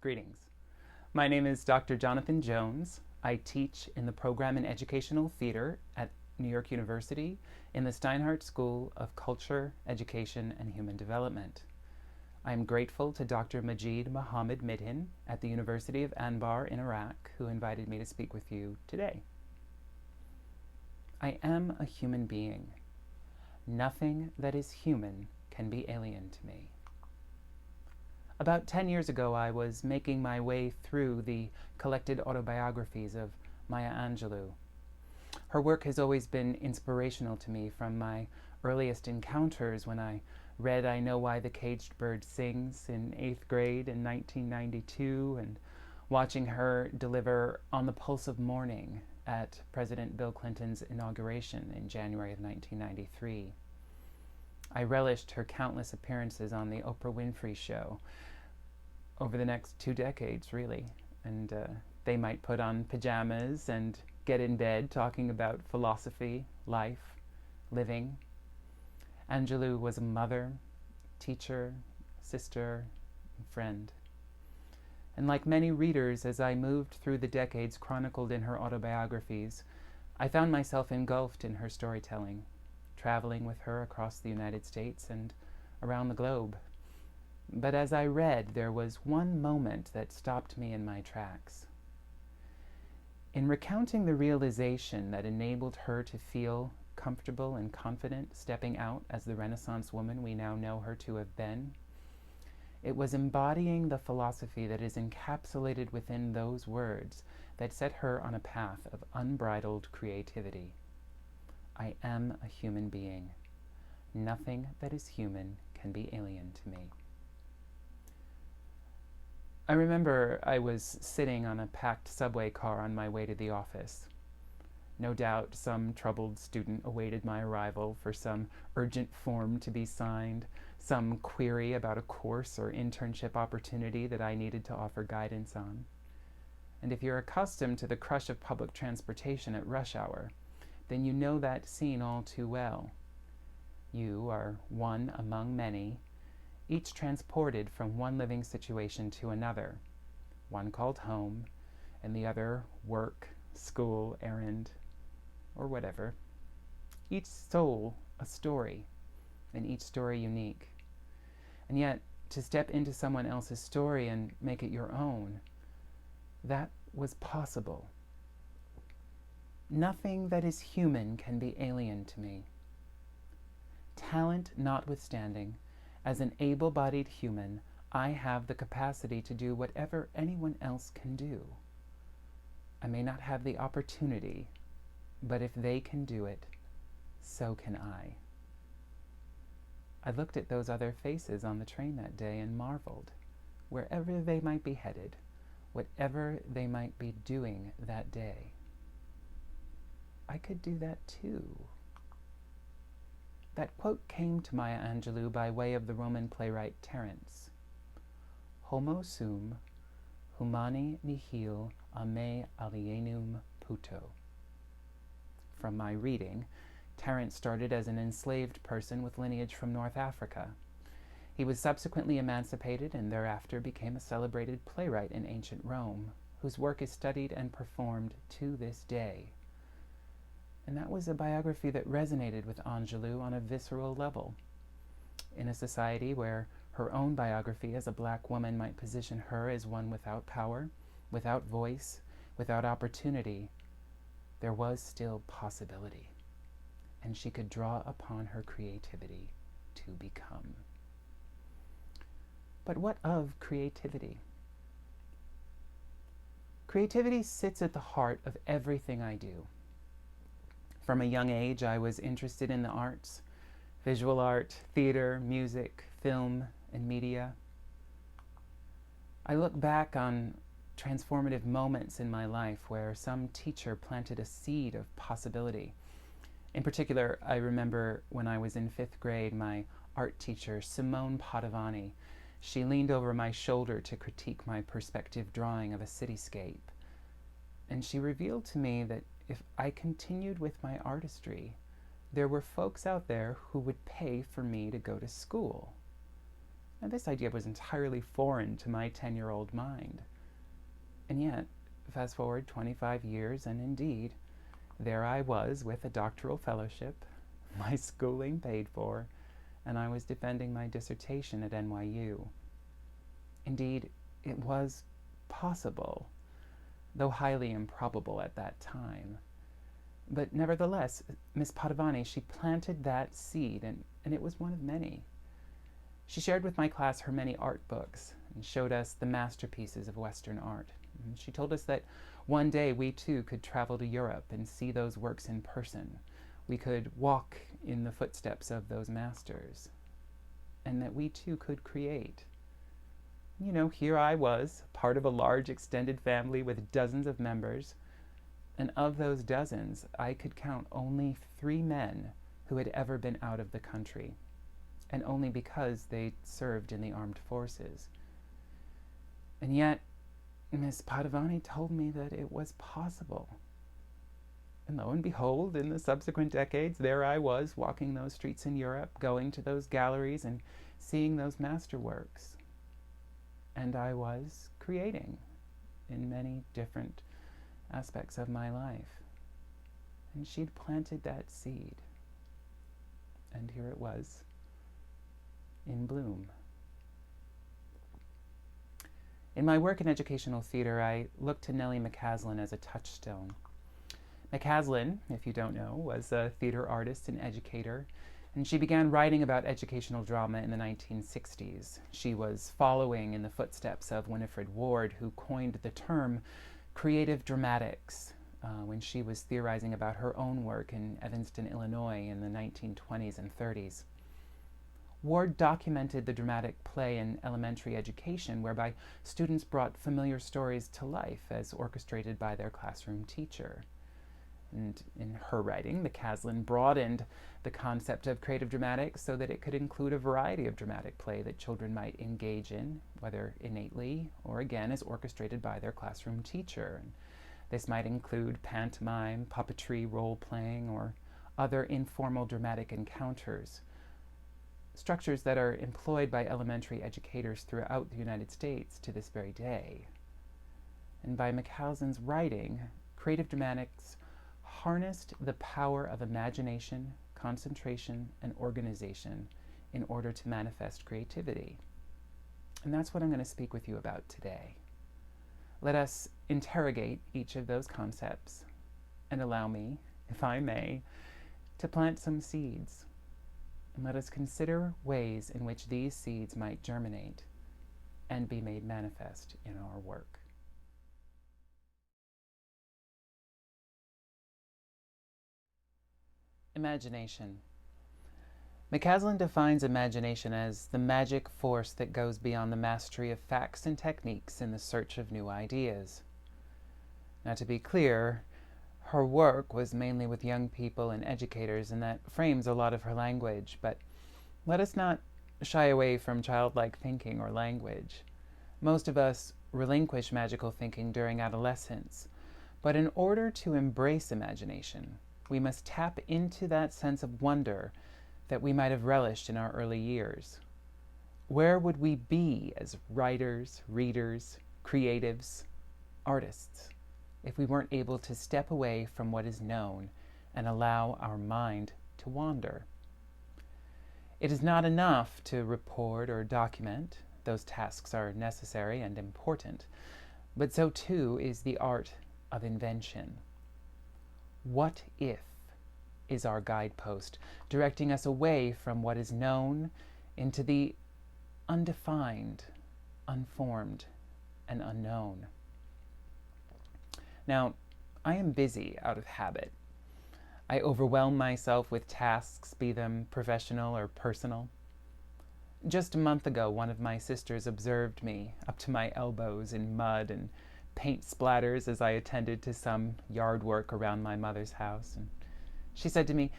Greetings. My name is Dr. Jonathan Jones. I teach in the program in educational theater at New York University in the Steinhardt School of Culture, Education, and Human Development. I am grateful to Dr. Majid Mohammed Midhin at the University of Anbar in Iraq, who invited me to speak with you today. I am a human being. Nothing that is human can be alien to me. About 10 years ago, I was making my way through the collected autobiographies of Maya Angelou. Her work has always been inspirational to me from my earliest encounters when I read I Know Why the Caged Bird Sings in 8th grade in 1992 and watching her deliver On the Pulse of Morning at President Bill Clinton's inauguration in January of 1993. I relished her countless appearances on the Oprah Winfrey Show over the next 2 decades, really. And they might put on pajamas and get in bed talking about philosophy, life, living. Angelou was a mother, teacher, sister, and friend. And like many readers, as I moved through the decades chronicled in her autobiographies, I found myself engulfed in her storytelling, traveling with her across the United States and around the globe. But as I read, there was one moment that stopped me in my tracks. In recounting the realization that enabled her to feel comfortable and confident stepping out as the Renaissance woman we now know her to have been, it was embodying the philosophy that is encapsulated within those words that set her on a path of unbridled creativity. I am a human being. Nothing that is human can be alien to me. I remember I was sitting on a packed subway car on my way to the office. No doubt some troubled student awaited my arrival for some urgent form to be signed, some query about a course or internship opportunity that I needed to offer guidance on. And if you're accustomed to the crush of public transportation at rush hour, then you know that scene all too well. You are one among many, each transported from one living situation to another, one called home, and the other work, school, errand, or whatever. Each soul a story, and each story unique. And yet, to step into someone else's story and make it your own, that was possible. Nothing that is human can be alien to me. Talent notwithstanding, as an able-bodied human, I have the capacity to do whatever anyone else can do. I may not have the opportunity, but if they can do it, so can I. I looked at those other faces on the train that day and marveled. Wherever they might be headed, whatever they might be doing that day, I could do that too. That quote came to Maya Angelou by way of the Roman playwright Terence. Homo sum, humani nihil a me alienum puto. From my reading, Terence started as an enslaved person with lineage from North Africa. He was subsequently emancipated and thereafter became a celebrated playwright in ancient Rome, whose work is studied and performed to this day. And that was a biography that resonated with Angelou on a visceral level. In a society where her own biography as a black woman might position her as one without power, without voice, without opportunity, there was still possibility, and she could draw upon her creativity to become. But what of creativity? Creativity sits at the heart of everything I do. From a young age, I was interested in the arts, visual art, theater, music, film, and media. I look back on transformative moments in my life where some teacher planted a seed of possibility. In particular, I remember when I was in 5th grade, my art teacher, Simone Padovani, she leaned over my shoulder to critique my perspective drawing of a cityscape. And she revealed to me that if I continued with my artistry, there were folks out there who would pay for me to go to school. This idea was entirely foreign to my 10-year-old mind. And yet, fast forward 25 years, and indeed, there I was with a doctoral fellowship, my schooling paid for, and I was defending my dissertation at NYU. Indeed, it was possible, though highly improbable at that time. But nevertheless, Miss Padavani, she planted that seed, and it was one of many. She shared with my class her many art books and showed us the masterpieces of Western art. And she told us that one day we too could travel to Europe and see those works in person. We could walk in the footsteps of those masters, and that we too could create. You know, here I was, part of a large extended family with dozens of members, and of those dozens, I could count only 3 men who had ever been out of the country, and only because they served in the armed forces. And yet, Miss Padavani told me that it was possible. And lo and behold, in the subsequent decades, there I was, walking those streets in Europe, going to those galleries and seeing those masterworks. And I was creating in many different aspects of my life. And she'd planted that seed. And here it was, in bloom. In my work in educational theater, I looked to Nellie McCaslin as a touchstone. McCaslin, if you don't know, was a theater artist and educator, and she began writing about educational drama in the 1960s. She was following in the footsteps of Winifred Ward, who coined the term creative dramatics when she was theorizing about her own work in Evanston, Illinois in the 1920s and 30s. Ward documented the dramatic play in elementary education, whereby students brought familiar stories to life as orchestrated by their classroom teacher. And in her writing, McCaslin broadened the concept of creative dramatics so that it could include a variety of dramatic play that children might engage in, whether innately or again as orchestrated by their classroom teacher. And this might include pantomime, puppetry, role-playing, or other informal dramatic encounters, structures that are employed by elementary educators throughout the United States to this very day. And by McCaslin's writing, creative dramatics harnessed the power of imagination, concentration, and organization in order to manifest creativity. And that's what I'm going to speak with you about today. Let us interrogate each of those concepts and allow me, if I may, to plant some seeds. And let us consider ways in which these seeds might germinate and be made manifest in our work. Imagination. McCaslin defines imagination as the magic force that goes beyond the mastery of facts and techniques in the search of new ideas. Now, to be clear, her work was mainly with young people and educators, and that frames a lot of her language, but let us not shy away from childlike thinking or language. Most of us relinquish magical thinking during adolescence, but in order to embrace imagination, we must tap into that sense of wonder that we might have relished in our early years. Where would we be as writers, readers, creatives, artists, if we weren't able to step away from what is known and allow our mind to wander? It is not enough to report or document. Those tasks are necessary and important, but so too is the art of invention. What if is our guidepost, directing us away from what is known into the undefined, unformed, and unknown. Now, I am busy out of habit. I overwhelm myself with tasks, be them professional or personal. Just a month ago, one of my sisters observed me up to my elbows in mud and paint splatters as I attended to some yard work around my mother's house. And she said to me,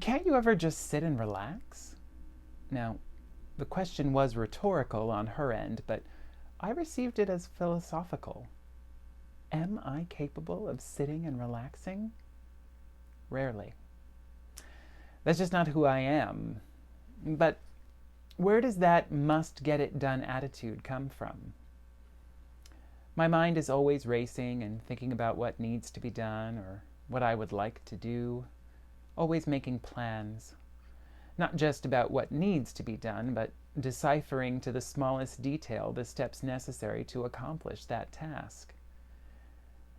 "Can't you ever just sit and relax?" Now, the question was rhetorical on her end, but I received it as philosophical. Am I capable of sitting and relaxing? Rarely. That's just not who I am. But Where does that must-get-it-done attitude come from? My mind is always racing and thinking about what needs to be done or what I would like to do, always making plans. Not just about what needs to be done, but deciphering to the smallest detail the steps necessary to accomplish that task.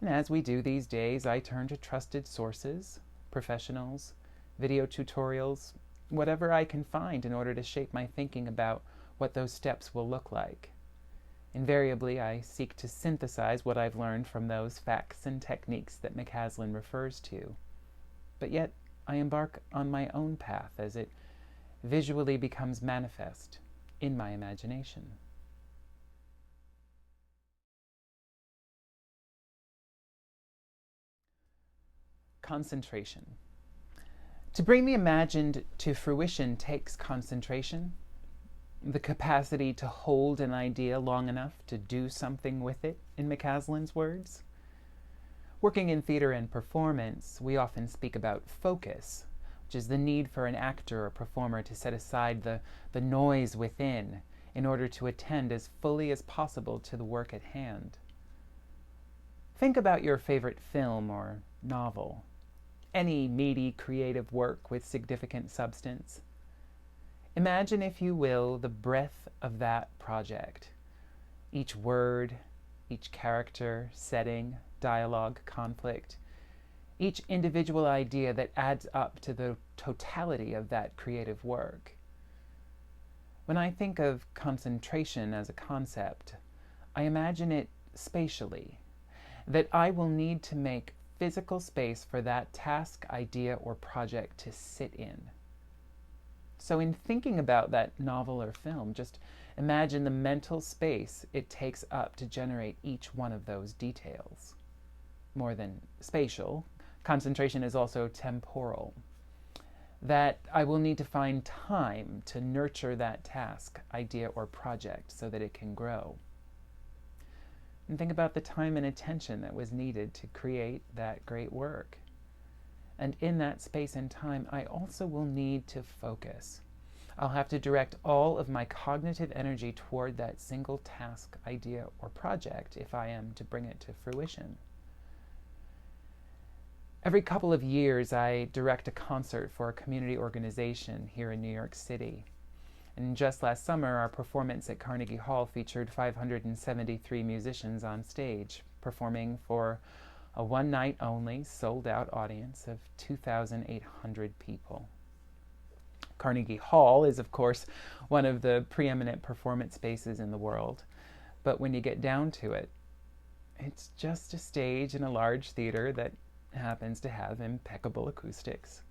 And as we do these days, I turn to trusted sources, professionals, video tutorials, whatever I can find in order to shape my thinking about what those steps will look like. Invariably, I seek to synthesize what I've learned from those facts and techniques that McCaslin refers to. But yet, I embark on my own path as it visually becomes manifest in my imagination. Concentration. To bring the imagined to fruition takes concentration, the capacity to hold an idea long enough to do something with it, in McCaslin's words. Working in theater and performance, we often speak about focus, which is the need for an actor or performer to set aside the noise within in order to attend as fully as possible to the work at hand. Think about your favorite film or novel, any meaty creative work with significant substance. Imagine, if you will, the breadth of that project. Each word, each character, setting, dialogue, conflict, each individual idea that adds up to the totality of that creative work. When I think of concentration as a concept, I imagine it spatially, that I will need to make physical space for that task, idea, or project to sit in. So in thinking about that novel or film, just imagine the mental space it takes up to generate each one of those details. More than spatial, concentration is also temporal. That I will need to find time to nurture that task, idea, or project so that it can grow. And think about the time and attention that was needed to create that great work. And in that space and time, I also will need to focus. I'll have to direct all of my cognitive energy toward that single task, idea, or project if I am to bring it to fruition. Every couple of years, I direct a concert for a community organization here in New York City. And just last summer, our performance at Carnegie Hall featured 573 musicians on stage, performing for a one-night-only, sold-out audience of 2,800 people. Carnegie Hall is, of course, one of the preeminent performance spaces in the world. But when you get down to it, it's just a stage in a large theater that happens to have impeccable acoustics.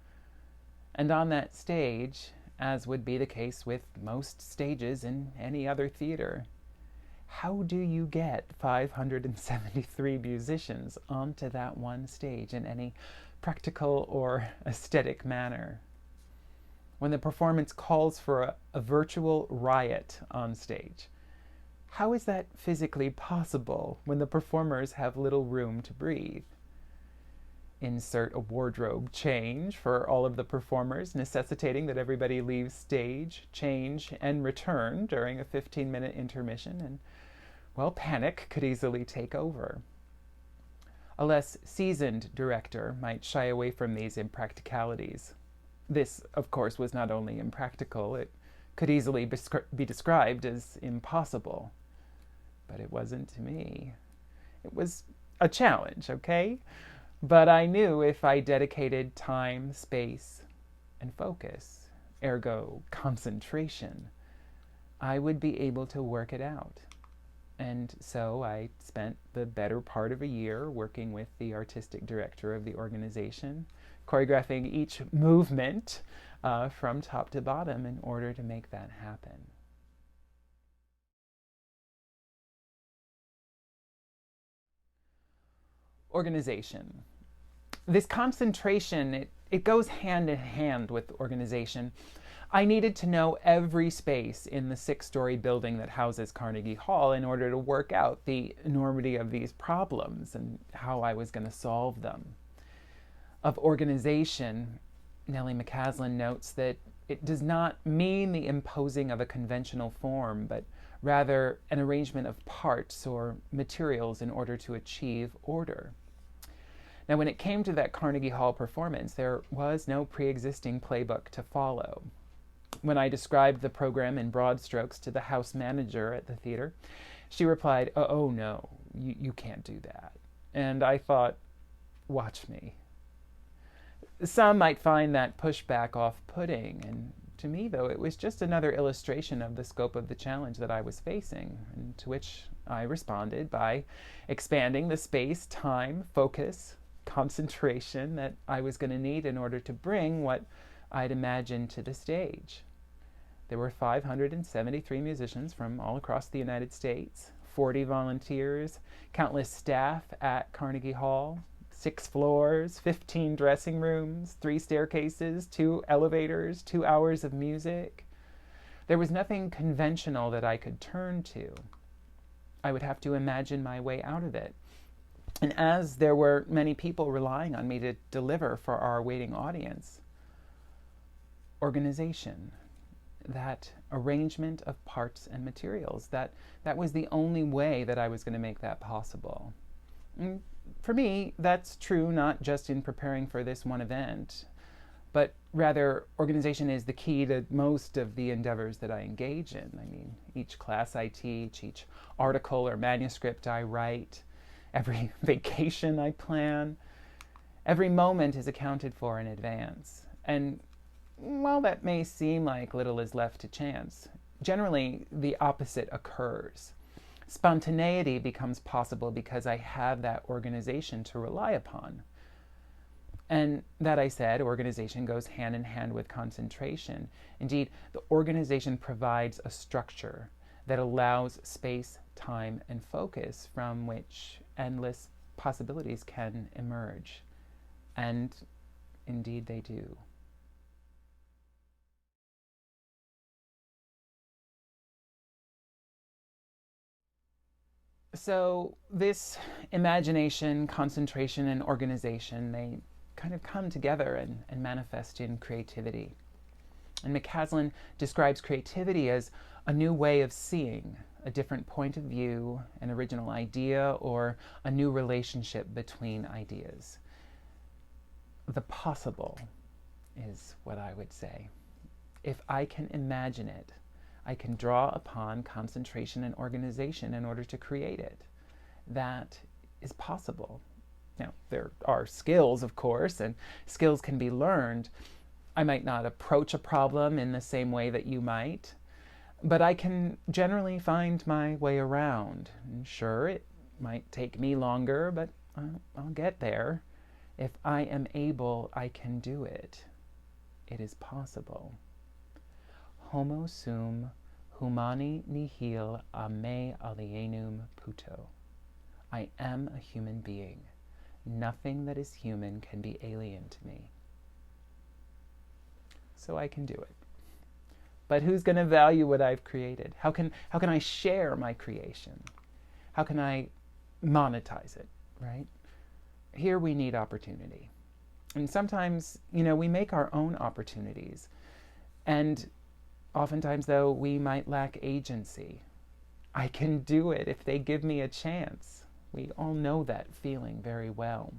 And on that stage, as would be the case with most stages in any other theater, how do you get 573 musicians onto that one stage in any practical or aesthetic manner? When the performance calls for a virtual riot on stage, how is that physically possible when the performers have little room to breathe? Insert a wardrobe change for all of the performers, necessitating that everybody leaves stage, change, and return during a 15-minute intermission, and, well, panic could easily take over. A less seasoned director might shy away from these impracticalities. This, of course, was not only impractical, it could easily be described as impossible. But it wasn't to me. It was a challenge, okay? But I knew if I dedicated time, space, and focus, ergo concentration, I would be able to work it out. And so I spent the better part of a year working with the artistic director of the organization, choreographing each movement from top to bottom in order to make that happen. Organization. This concentration, it goes hand in hand with organization. I needed to know every space in the 6-story building that houses Carnegie Hall in order to work out the enormity of these problems and how I was going to solve them. Of organization, Nellie McCaslin notes that It does not mean the imposing of a conventional form, but rather an arrangement of parts or materials in order to achieve order. Now, when it came to that Carnegie Hall performance, there was no pre-existing playbook to follow. When I described the program in broad strokes to the house manager at the theater, she replied, "Oh no, you can't do that." And I thought, watch me. Some might find that pushback off-putting, and to me, though, it was just another illustration of the scope of the challenge that I was facing, and to which I responded by expanding the space, time, focus, concentration that I was going to need in order to bring what I'd imagined to the stage. There were 573 musicians from all across the United States, 40 volunteers, countless staff at Carnegie Hall, 6 floors, 15 dressing rooms, 3 staircases, 2 elevators, 2 hours of music. There was nothing conventional that I could turn to. I would have to imagine my way out of it. And as there were many people relying on me to deliver for our waiting audience, organization, that arrangement of parts and materials, that was the only way that I was going to make that possible. And for me, that's true not just in preparing for this one event, but rather organization is the key to most of the endeavors that I engage in. I mean, each class I teach, each article or manuscript I write, every vacation I plan, every moment is accounted for in advance. And while that may seem like little is left to chance, generally the opposite occurs. Spontaneity becomes possible because I have that organization to rely upon. And that, I said, organization goes hand in hand with concentration. Indeed, the organization provides a structure that allows space, time, and focus from which endless possibilities can emerge. And indeed they do. So this imagination, concentration, and organization, they kind of come together and manifest in creativity. And McCaslin describes creativity as a new way of seeing, a different point of view, an original idea, or a new relationship between ideas. The possible is what I would say. If I can imagine it, I can draw upon concentration and organization in order to create it. That is possible. Now, there are skills, of course, and skills can be learned. I might not approach a problem in the same way that you might, but I can generally find my way around. And sure, it might take me longer, but I'll get there. If I am able, I can do it. It is possible. Homo sum humani nihil a me alienum puto. I am a human being. Nothing that is human can be alien to me. So I can do it. But who's going to value what I've created? How can I share my creation? How can I monetize it, right? Here we need opportunity. And sometimes, we make our own opportunities. And oftentimes, though, we might lack agency. I can do it if they give me a chance. We all know that feeling very well.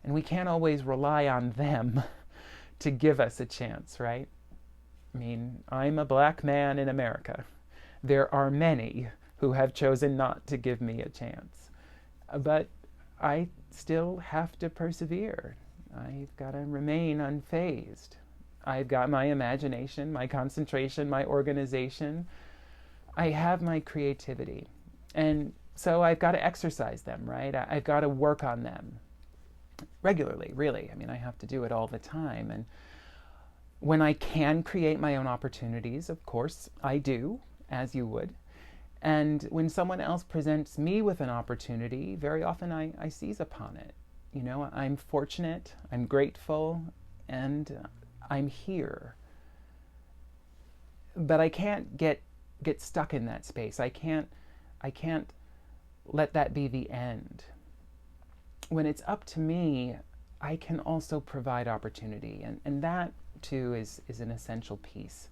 And we can't always rely on them to give us a chance, right? I mean, I'm a black man in America. There are many who have chosen not to give me a chance. But I still have to persevere. I've got to remain unfazed. I've got my imagination, my concentration, my organization. I have my creativity. And so I've got to exercise them, right? I've got to work on them regularly, really. I mean, I have to do it all the time. And when I can create my own opportunities, of course, I do, as you would. And when someone else presents me with an opportunity, very often I seize upon it. I'm fortunate, I'm grateful, and I'm here. But I can't get stuck in that space. I can't let that be the end. When it's up to me, I can also provide opportunity. And that too, is an essential piece.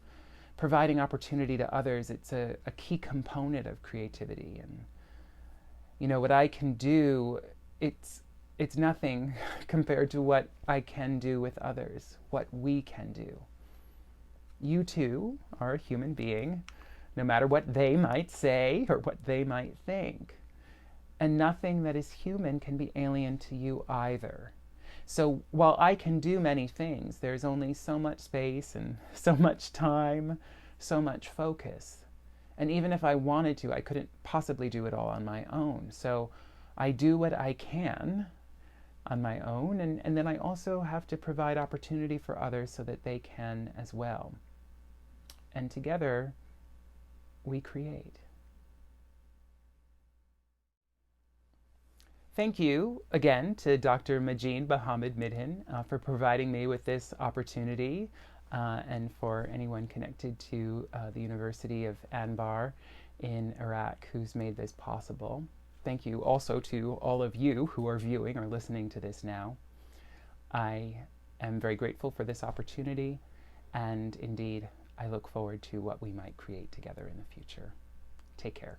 Providing opportunity to others, it's a key component of creativity. And, you know, what I can do, it's nothing compared to what I can do with others, what we can do. You too are a human being, no matter what they might say or what they might think. And nothing that is human can be alien to you either. So while I can do many things, there's only so much space and so much time, so much focus. And even if I wanted to, I couldn't possibly do it all on my own. So I do what I can on my own, and then I also have to provide opportunity for others so that they can as well. And together, we create. Thank you again to Dr. Majeen Mohammed Midhin for providing me with this opportunity, and for anyone connected to the University of Anbar in Iraq who's made this possible. Thank you also to all of you who are viewing or listening to this now. I am very grateful for this opportunity, and indeed, I look forward to what we might create together in the future. Take care.